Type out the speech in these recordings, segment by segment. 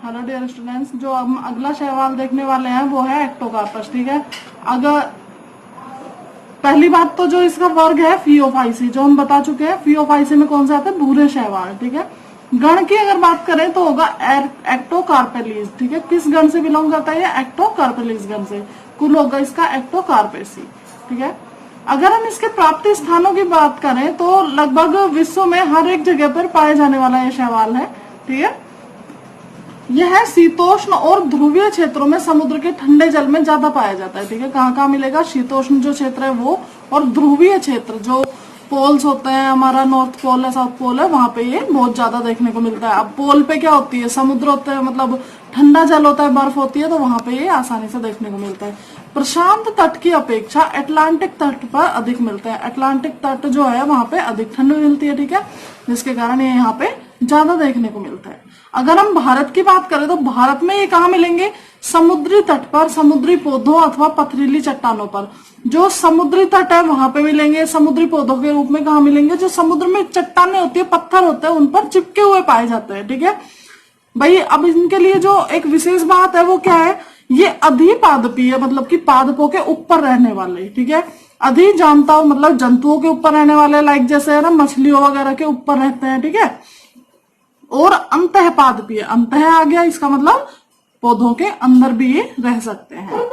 Hello dear students, जो हम अगला सवाल देखने वाले हैं वो है एक्टोकार्पस। ठीक है, अगर पहली बात तो जो इसका वर्ग है फियोफाइसी, जो हम बता चुके हैं, फियोफाइसी में कौन सा आता है, भूरे शैवाल। ठीक है, गण की अगर बात करें तो होगा एक्टोकार्पेलीज। ठीक है, किस गण से बिलोंग करता है ये, एक्टोकार्पेलीज गण से। कुल होगा इसका एक्टोकार्पेसी। ठीक है, अगर हम इसके प्राप्ति स्थानों की बात करें तो लगभग विश्व में हर एक जगह पर पाए जाने वाला ये शैवाल है। ठीक है, यह शीतोष्ण और ध्रुवीय क्षेत्रों में समुद्र के ठंडे जल में ज्यादा पाया जाता है। ठीक है, कहाँ कहाँ मिलेगा, शीतोष्ण जो क्षेत्र है वो, और ध्रुवीय क्षेत्र जो पोल्स होते हैं, हमारा नॉर्थ पोल है, साउथ पोल है, वहां पे ये बहुत ज्यादा देखने को मिलता है। अब पोल पे क्या होती है, समुद्र होता है, मतलब ठंडा जल होता है, बर्फ होती है, तो वहां पे ये आसानी से देखने को मिलता है। प्रशांत तट की अपेक्षा अटलांटिक तट पर अधिक मिलता है। अटलांटिक तट जो है वहां पे अधिक ठंड मिलती है। ठीक है, जिसके कारण ये यहाँ पे ज्यादा देखने को मिलता है। अगर हम भारत की बात करें तो भारत में ये कहाँ मिलेंगे, समुद्री तट पर, समुद्री पौधों अथवा पथरीली चट्टानों पर। जो समुद्री तट है वहां पे मिलेंगे, समुद्री पौधों के रूप में कहाँ मिलेंगे, जो समुद्र में चट्टाने होती है, पत्थर होते हैं, उन पर चिपके हुए पाए जाते हैं। ठीक है भाई, अब इनके लिए जो एक विशेष बात है वो क्या है, ये अधिपादपीय, मतलब कि पादपों के ऊपर रहने वाले। ठीक है, अधि जानता हूं मतलब जंतुओं के ऊपर रहने वाले, लाइक जैसे है ना मछलियों वगैरह के ऊपर रहते हैं। ठीक है, और अंतःपादपीय, अंतः आ गया इसका मतलब पौधों के अंदर भी ये रह सकते हैं।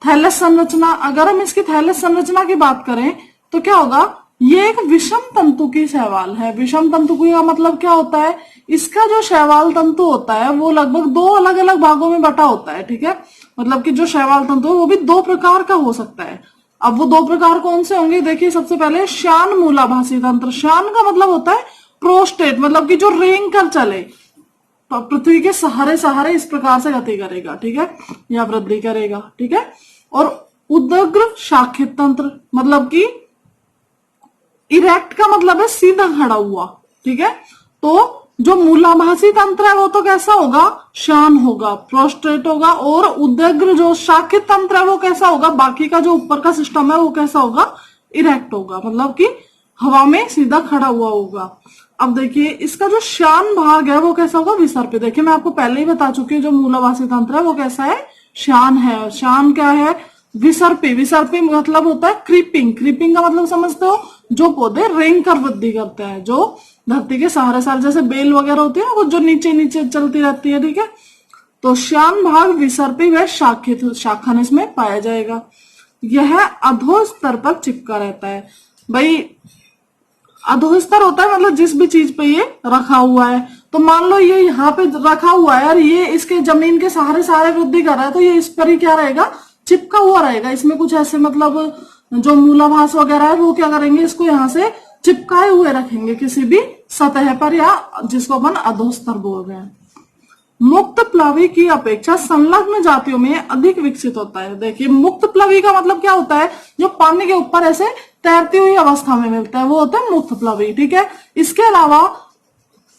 थैलस संरचना, अगर हम इसकी थैलस संरचना की बात करें तो क्या होगा, ये एक विषम तंतु की शैवाल है। विषम तंतु का मतलब क्या होता है, इसका जो शैवाल तंतु होता है वो लगभग दो अलग अलग भागों में बटा होता है। ठीक है, मतलब कि जो शैवाल तंतु है वो भी दो प्रकार का हो सकता है। अब वो दो प्रकार कौन से होंगे, देखिए सबसे पहले श्यान मूलाभासी तंत्र। श्यान का मतलब होता है प्रोस्टेट, मतलब कि जो रेंग कर चले, पृथ्वी के सहारे सहारे इस प्रकार से गति करेगा। ठीक है, या वृद्धि करेगा। ठीक है, और उदग्र शाखित तंत्र, मतलब कि इरेक्ट का मतलब है सीधा खड़ा हुआ। ठीक है, तो जो मूलाभासी तंत्र है वो तो कैसा होगा, शान होगा, प्रोस्ट्रेट होगा, और उदग्र जो शाखित तंत्र है वो कैसा होगा, बाकी का जो ऊपर का सिस्टम है वो कैसा होगा, इरेक्ट होगा, मतलब कि हवा में सीधा खड़ा हुआ होगा। अब देखिए इसका जो शान भाग है वो कैसा होगा, विसर्पित। देखिए मैं आपको पहले ही बता चुकी हूँ, जो मूलाभासी तंत्र है वो कैसा है, शान है। शान क्या है, विसर्पी। विसर्पी मतलब होता है क्रीपिंग। क्रीपिंग का मतलब समझते हो, जो पौधे रेंग कर वृद्धि करते हैं, जो धरती के सहारे सहारे, जैसे बेल वगैरह होती है ना, वो जो नीचे नीचे चलती रहती है। ठीक है, तो श्यान भाग विसर्पी व शाखित शाखन इसमें पाया जाएगा। यह अधो स्तर पर चिपका रहता है। भाई अधोस्तर होता है मतलब जिस भी चीज पे ये रखा हुआ है, तो मान लो ये यहाँ पे रखा हुआ है और ये इसके जमीन के सहारे सहारे वृद्धि कर रहा है, तो ये इस पर ही क्या रहेगा, चिपका हुआ रहेगा। इसमें कुछ ऐसे मतलब जो मूलाभास वगैरह है वो क्या करेंगे, इसको यहाँ से चिपकाए हुए रखेंगे किसी भी सतह पर, या जिसको अपन अधोस्तर बोल रहे हैं। मुक्त प्लवी की अपेक्षा संलग्न जातियों में अधिक विकसित होता है। देखिए मुक्त प्लवी का मतलब क्या होता है, जो पानी के ऊपर ऐसे तैरती हुई अवस्था में मिलता है वो होता है मुक्त प्लवी। ठीक है, इसके अलावा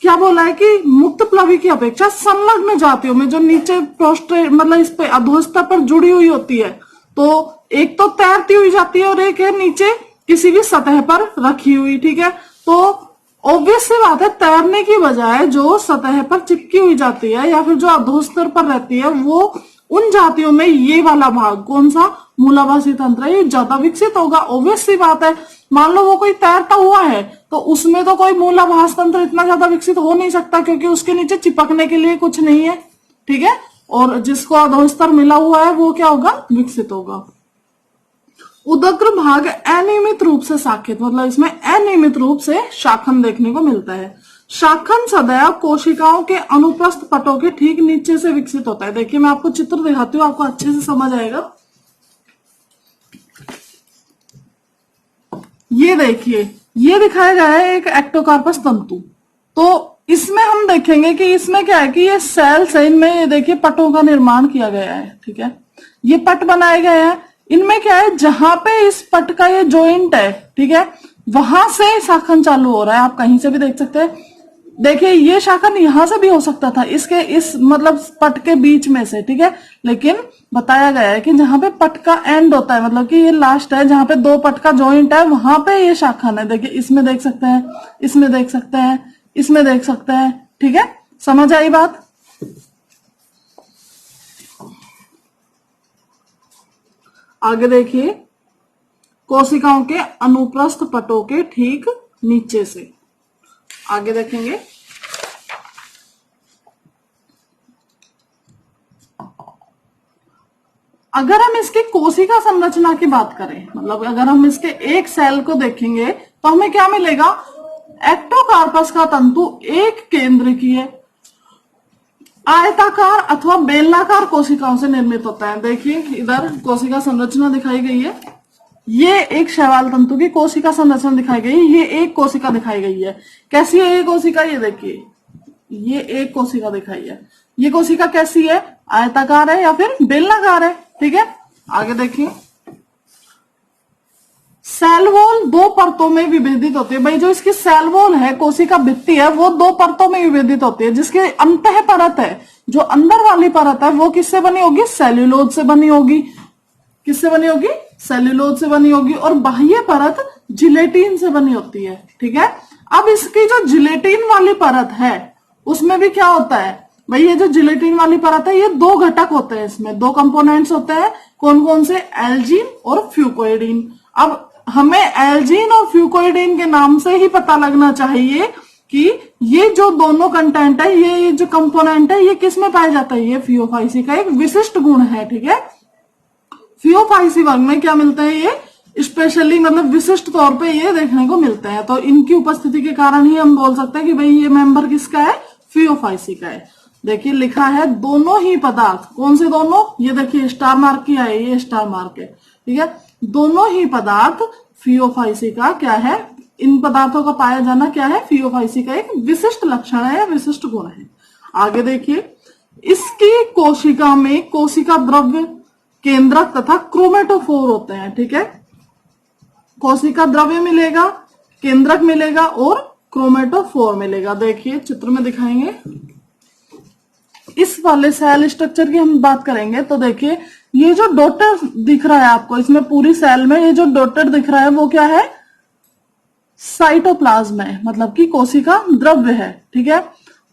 क्या बोला है कि मुक्त प्लवी की अपेक्षा संलग्न जातियों में जो नीचे प्रोस्ट्रेट मतलब इस पे अधोस्तर पर जुड़ी हुई होती है, तो एक तो तैरती हुई जाती है और एक है नीचे किसी भी सतह पर रखी हुई। ठीक है, तो ऑब्वियस सी बात है, तैरने की बजाय जो सतह पर चिपकी हुई जाती है या फिर जो अधोस्तर पर रहती है, वो उन जातियों में ये वाला भाग कौन सा, मूलाभासी तंत्र है, ये ज्यादा विकसित होगा। ऑब्वियस सी बात है, मान लो वो कोई तैरता हुआ है तो उसमें तो कोई मूलाभास तंत्र इतना ज्यादा विकसित हो नहीं सकता, क्योंकि उसके नीचे चिपकने के लिए कुछ नहीं है। ठीक है, और जिसको अधोस्तर मिला हुआ है वो क्या होगा, विकसित होगा। उदग्र भाग अनियमित रूप से शाखित, मतलब इसमें अनियमित रूप से शाखन देखने को मिलता है। शाखन सदैव कोशिकाओं के अनुप्रस्थ पटों के ठीक नीचे से विकसित होता है। देखिए मैं आपको चित्र दिखाती हूँ, आपको अच्छे से समझ आएगा। ये देखिए, ये दिखाया गया है एक एक्टोकार्पस तंतु। तो इसमें हम देखेंगे कि इसमें क्या है कि ये सेल्स है, इनमें ये देखिए पटों का निर्माण किया गया है। ठीक है, ये पट बनाए गए हैं। इनमें क्या है, जहां पे इस पट का ये जॉइंट है, ठीक है, वहां से शाखन चालू हो रहा है। आप कहीं से भी देख सकते हैं। देखिए ये शाखन यहां से भी हो सकता था, इसके इस मतलब पट के बीच में से। ठीक है, लेकिन बताया गया है कि जहां पे पट का एंड होता है, मतलब कि ये लास्ट है, जहां पे दो पट का जॉइंट है, वहां पे ये शाखन है। देखिए इसमें देख सकते हैं, इसमें देख सकते हैं, इसमें देख सकते हैं। ठीक है, समझ आई बात। आगे देखिए, कोशिकाओं के अनुप्रस्थ पटों के ठीक नीचे से। आगे देखेंगे, अगर हम इसकी कोशिका संरचना की बात करें, मतलब अगर हम इसके एक सेल को देखेंगे तो हमें क्या मिलेगा, एक्टोकार्पस का तंतु एक केंद्रकीय आयताकार अथवा बेलनाकार कोशिकाओं से निर्मित होता है। देखिए इधर कोशिका संरचना दिखाई गई है, ये एक शैवाल तंतु की कोशिका संरचना दिखाई गई है, ये एक कोशिका दिखाई गई है। कैसी है ये कोशिका, ये देखिए, ये एक कोशिका दिखाई है। ये कोशिका कैसी है, आयताकार है या फिर बेलनाकार है, ठीक है। आगे देखिए, सेल वॉल दो परतों में विभेदित होती है। भाई जो इसकी सेल वॉल है, कोशिका भित्ति है, वो दो परतों में विभेदित होती है। जिसके अंतः परत है, जो अंदर वाली परत है, वो किससे बनी होगी, सेल्यूलोज से बनी होगी। किससे बनी होगी, सेल्यूलोज से बनी होगी। और बाह्य परत जिलेटिन से बनी होती है, ठीक है। अब इसकी जो जिलेटिन वाली परत है, उसमें भी क्या होता है भाई, ये जो जिलेटिन वाली परत है, ये दो घटक होते हैं, इसमें दो कंपोनेंट्स होते हैं। कौन कौन से, एल्जीन और फ्यूकोइडीन। अब हमें एल्जीन और फ्यूकोइडीन के नाम से ही पता लगना चाहिए कि ये जो दोनों कंटेंट है, ये जो कंपोनेंट है, ये किस में पाया जाता है, ये फियोफाइसी का एक विशिष्ट गुण है, ठीक है। फियोफाइसी वर्ग में क्या मिलते हैं, ये स्पेशली मतलब विशिष्ट तौर पे ये देखने को मिलते हैं। तो इनकी उपस्थिति के कारण ही हम बोल सकते हैं कि भाई ये मेंबर किसका है, फियोफाइसी का है। देखिए लिखा है दोनों ही पदार्थ, कौन से दोनों, ये देखिए स्टार मार्क किया है, ये स्टार मार्क है, ठीक है। दोनों ही पदार्थ फियोफाइसी का क्या है, इन पदार्थों का पाया जाना क्या है, फियोफाइसी का एक विशिष्ट लक्षण है, विशिष्ट गुण है। आगे देखिए, इसकी कोशिका में कोशिका द्रव्य, केंद्रक तथा क्रोमेटोफोर होते हैं, ठीक है। कोशिका द्रव्य मिलेगा, केंद्रक मिलेगा और क्रोमेटोफोर मिलेगा। देखिए चित्र में दिखाएंगे, इस वाले सेल स्ट्रक्चर की हम बात करेंगे तो देखिए, ये जो डॉटेड दिख रहा है आपको, इसमें पूरी सेल में ये जो डॉटेड दिख रहा है, वो क्या है, साइटोप्लाज्म है, मतलब कि कोशिका द्रव्य है, ठीक है।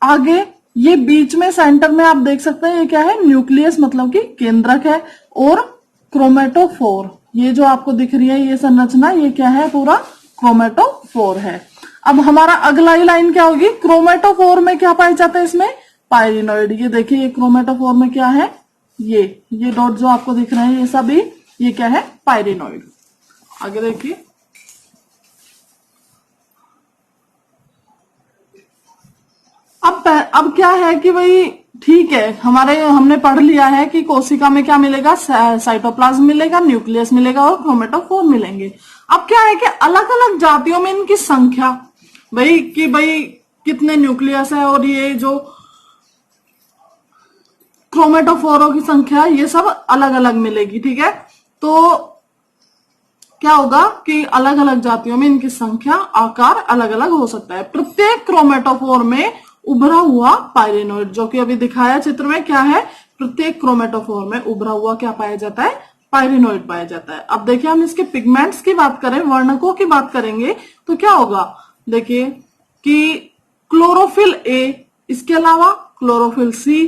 आगे ये बीच में सेंटर में आप देख सकते हैं, ये क्या है, न्यूक्लियस मतलब कि केंद्रक है। और क्रोमेटोफोर, ये जो आपको दिख रही है ये संरचना, ये क्या है, पूरा क्रोमेटोफोर है। अब हमारा अगला ही लाइन क्या होगी, क्रोमेटोफोर में क्या पाया जाता है, इसमें पायरिनोइड। ये देखिए, ये क्रोमेटोफोर में क्या है, ये डॉट जो आपको दिख रहे हैं, ये सभी ये क्या है, पायरिनोइड। आगे देखिए, अब क्या है कि भाई ठीक है, हमने पढ़ लिया है कि कोशिका में क्या मिलेगा, साइटोप्लाज्म मिलेगा, न्यूक्लियस मिलेगा और क्रोमेटोफोर मिलेंगे। अब क्या है कि अलग अलग जातियों में इनकी संख्या, भाई कितने न्यूक्लियस है और ये जो क्रोमेटोफोरों की संख्या, ये सब अलग अलग मिलेगी, ठीक है। तो क्या होगा कि अलग अलग जातियों में इनकी संख्या, आकार अलग अलग हो सकता है। प्रत्येक क्रोमेटोफोर में उभरा हुआ पायरिनोइड, जो कि अभी दिखाया चित्र में, क्या है, प्रत्येक क्रोमेटोफोर में उभरा हुआ क्या पाया जाता है, पायरिनोइड पाया जाता है। अब देखिए, हम इसके पिगमेंट्स की बात करें, वर्णकों की बात करेंगे तो क्या होगा, देखिए कि क्लोरोफिल ए, इसके अलावा क्लोरोफिल सी,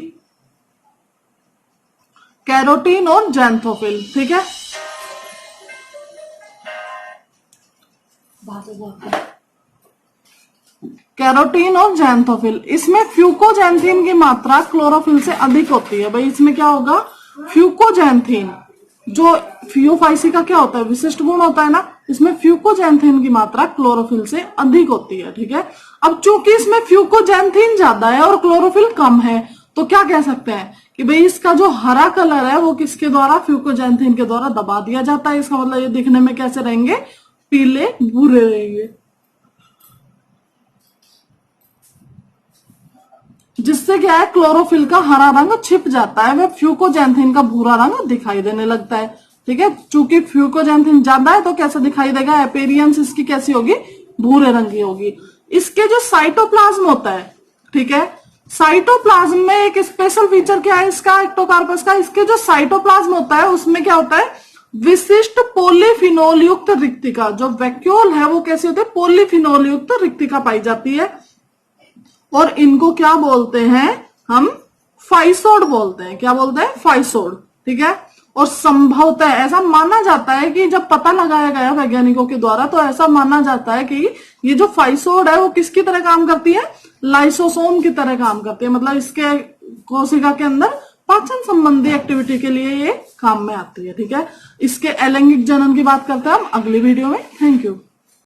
कैरोटीन और जैंथोफिल, ठीक है। कैरोटीन और जैंथोफिल, इसमें फ्यूकोजैंथीन की मात्रा क्लोरोफिल से अधिक होती है। भाई इसमें क्या होगा, फ्यूकोजैंथीन, जो फियोफाइसी का क्या होता है, विशिष्ट गुण होता है ना, इसमें फ्यूकोजैंथीन की मात्रा क्लोरोफिल से अधिक होती है, ठीक है। अब चूंकि इसमें फ्यूकोजैंथीन ज्यादा है और क्लोरोफिल कम है, तो क्या कह सकते हैं कि भाई इसका जो हरा कलर है वो किसके द्वारा, फ्यूकोजैंथीन के द्वारा दबा दिया जाता है। इसका मतलब ये दिखने में कैसे रहेंगे, पीले भूरे रहेंगे, जिससे क्या है, क्लोरोफिल का हरा रंग छिप जाता है, वह फ्यूकोजैंथीन का भूरा रंग दिखाई देने लगता है, ठीक है। चूंकि फ्यूकोजैंथीन ज्यादा है तो कैसे दिखाई देगा, अपीयरेंस इसकी कैसी होगी, भूरे रंग की होगी। इसके जो साइटोप्लाज्म होता है, ठीक है, साइटोप्लाज्म में एक स्पेशल फीचर क्या है इसका, एक्टोकार्पस का, इसके जो साइटोप्लाज्म होता है उसमें क्या होता है, विशिष्ट पॉलीफिनोल युक्त रिक्तिका, जो वैक्यूल है वो कैसी होती है, पॉलीफिनोल युक्त रिक्तिका पाई जाती है। और इनको क्या बोलते हैं, हम फाइसोड बोलते हैं, क्या बोलते हैं, फाइसोड, ठीक है। और संभवतः ऐसा माना जाता है कि जब पता लगाया गया वैज्ञानिकों के द्वारा, तो ऐसा माना जाता है कि ये जो फाइसोड है वो किसकी तरह काम करती है, लाइसोसोम की तरह काम करती है। मतलब इसके कोशिका के अंदर पाचन संबंधी एक्टिविटी के लिए ये काम में आती है। ठीक है, इसके अलैंगिक जनन की बात करते हैं हम अगली वीडियो में। Thank you.